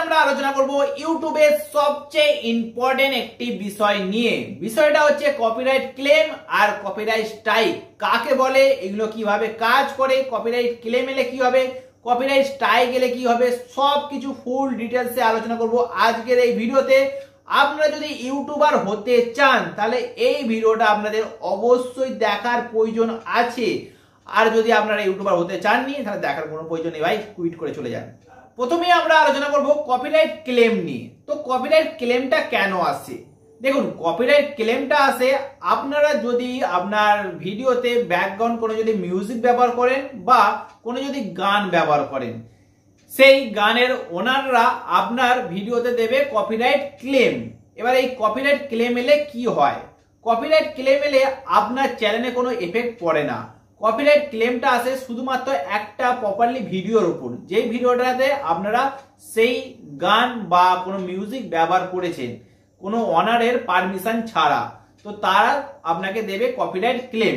আমরা আলোচনা করব ইউটিউবের সবচেয়ে ইম্পর্টেন্ট একটি বিষয় নিয়ে। বিষয়টা হচ্ছে কপিরাইট ক্লেম আর কপিরাইট স্ট্রাইক কাকে বলে, এগুলো কিভাবে কাজ করে, কপিরাইট ক্লেম এলে কি হবে, কপিরাইট স্ট্রাইক এলে কি হবে, সবকিছু ফুল ডিটেলসে আলোচনা করব আজকের এই ভিডিওতে। আপনারা যদি ইউটিউবার হতে চান তাহলে এই ভিডিওটা আপনাদের অবশ্যই দেখার প্রয়োজন আছে। আর যদি আপনারা ইউটিউবার হতে চাননি তাহলে দেখার কোনো প্রয়োজন নেই, ভাই কুইট করে চলে যান। প্রথমে আমরা আলোচনা করব কপিরাইট ক্লেম নিয়ে। তো কপিরাইট ক্লেমটা কেন আসে? দেখুন, কপিরাইট ক্লেমটা আসে আপনারা যদি আপনার ভিডিওতে ব্যাকগ্রাউন্ড কোনো যদি মিউজিক ব্যবহার করেন বা কোনো যদি গান ব্যবহার করেন, সেই গানের ওনাররা আপনার ভিডিওতে দেবে কপিরাইট ক্লেম। এবার এই কপিরাইট ক্লেম এলে কি হয়? কপিরাইট ক্লেম এলে আপনার চ্যানেলে কোনো এফেক্ট পড়ে না। কপিরাইট ক্লেমটা আসে শুধুমাত্র একটা প্রপারলি ভিডিওর উপর, যেই ভিডিওটাতে আপনারা সেই গান বা কোনো মিউজিক ব্যবহার করেছেন কোনো অনারের পারমিশন ছাড়া, তো তারা আপনাকে দেবে কপিরাইট ক্লেম।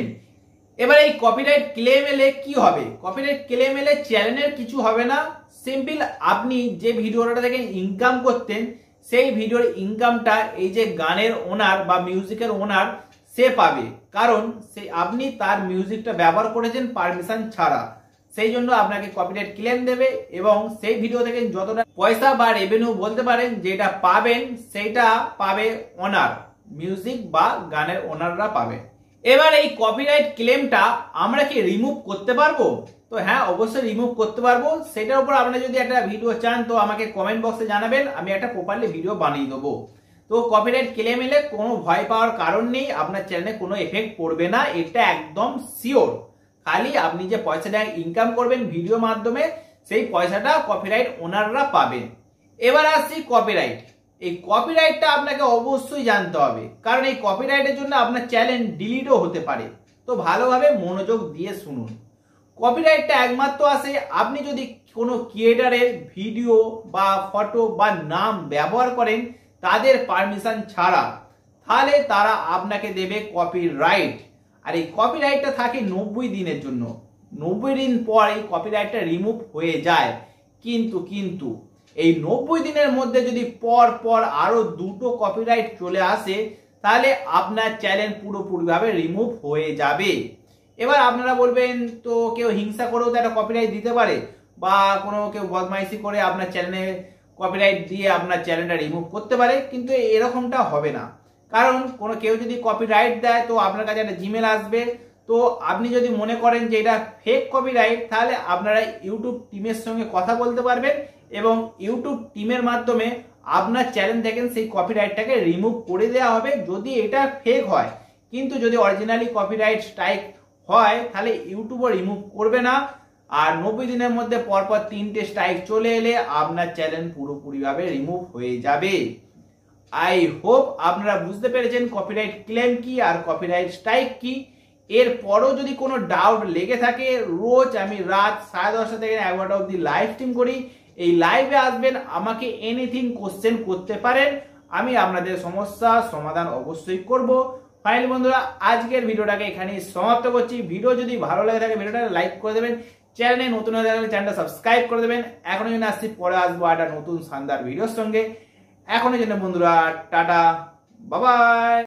এবার এই কপিরাইট ক্লেম এলে কি হবে? কপিরাইট ক্লেম এলে চ্যানেলের কিছু হবে না, সিম্পল আপনি যে ভিডিওটা থেকে ইনকাম করতেন সেই ভিডিওর ইনকামটা এই যে গানের ওনার বা মিউজিকের ওনার সে পাবে, কারণ সেই আপনি তার মিউজিকটা ব্যবহার করেছেন পারমিশন ছাড়া। সেই জন্য আপনাকে কপিরাইট ক্লেম দেবে এবং সেই ভিডিও থেকে যতটা পয়সা বা রেভিনিউ বলতে পারেন যেটা পাবেন সেইটা পাবে ওনার, মিউজিক বা গানের ওনাররা পাবে। এবার এই কপিরাইট ক্লেমটা আমরা কি রিমুভ করতে পারবো? তো হ্যাঁ, অবশ্যই রিমুভ করতে পারবো। সেটার উপর আপনারা যদি একটা ভিডিও চান তো আমাকে কমেন্ট বক্সে জানাবেন, আমি একটা প্রপারলি ভিডিও বানিয়ে দেবো। তো কপিরাইট ক্লেম এলে কোনো ভয় পাওয়ার কারণ নেই, আপনার চ্যানেলে কোনো এফেক্ট পড়বে না, এটা একদম শিওর। খালি আপনি যে পয়সাটা ইনকাম করবেন ভিডিও মাধ্যমে সেই পয়সাটা কপিরাইট ওনাররা পাবেন। এবার আসছি কপিরাইট। এই কপিরাইটটা আপনাকে অবশ্যই জানতে হবে, কারণ এই কপিরাইটের জন্য আপনার চ্যানেল ডিলিটও হতে পারে। তো ভালোভাবে মনোযোগ দিয়ে শুনুন। কপিরাইটটা একমাত্র আসে আপনি যদি কোনো ক্রিয়েটারের ভিডিও বা ফটো বা নাম ব্যবহার করেন তাদের পারমিশন ছাড়া, তাহলে তারা আপনাকে দেবে কপিরাইট। আর এই কপিরাইটটা থাকে 90 দিনের জন্য। 90 দিন পর এই কপিরাইটটা রিমুভ হয়ে যায়। কিন্তু এই 90 দিনের মধ্যে যদি পর আরো দুটো কপিরাইট চলে আসে তাহলে আপনার চ্যানেল পুরোপুরিভাবে রিমুভ হয়ে যাবে। এবার আপনারা বলবেন, তো কেউ হিংসা করেও তো একটা কপিরাইট দিতে পারে, বা কোনো কেউ বদমাইশি করে আপনার চ্যানেলে কপিরাইট দিয়ে আপনার চ্যানেলটা রিমুভ করতে পারে, কিন্তু এরকমটা হবে না। কারণ কোনো কেউ যদি কপিরাইট দেয় তো আপনার কাছে একটা জিমেল আসবে। তো আপনি যদি মনে করেন যে এটা ফেক কপিরাইট তাহলে আপনারা ইউটিউব টিমের সঙ্গে কথা বলতে পারবেন এবং ইউটিউব টিমের মাধ্যমে আপনার চ্যানেল থেকে সেই কপিরাইটটাকে রিমুভ করে দেওয়া হবে যদি এটা ফেক হয়। কিন্তু যদি অরিজিনালি কপিরাইট স্ট্রাইক হয় তাহলে ইউটিউবও রিমুভ করবে না। আর 90 দিনের মধ্যে পরপর 3টে স্ট্রাইক চলে এলে আপনার চ্যানেল পুরোপুরিভাবে রিমুভ হয়ে যাবে। আই হোপ আপনারা বুঝতে পেরেছেন কপিরাইট ক্লেম কি আর কপিরাইট স্ট্রাইক কি। এরপরও যদি কোনো ডাউট লেগে থাকে, রোজ আমি রাত 10:30 থেকে 11টা অবধি লাইভ স্ট্রিম করি। এই লাইভে আসবেন, আমাকে এনিথিং কোশ্চেন করতে পারেন, আমি আপনাদের সমস্যার সমাধান অবশ্যই করব। ফাইনালি বন্ধুরা, আজকের ভিডিওটাকে এখানেই সমাপ্ত করছি। ভিডিও যদি ভালো লাগে থাকে ভিডিওটা লাইক করে দেবেন, চ্যানেলে নতুন হয়ে থাকলে চ্যানেলটা সাবস্ক্রাইব করে দেবেন। এখনো জন্য আসছি, পরে আসবো একটা নতুন শানদার ভিডিওর সঙ্গে। এখনো জন্য বন্ধুরা টাটা, বাই বাই।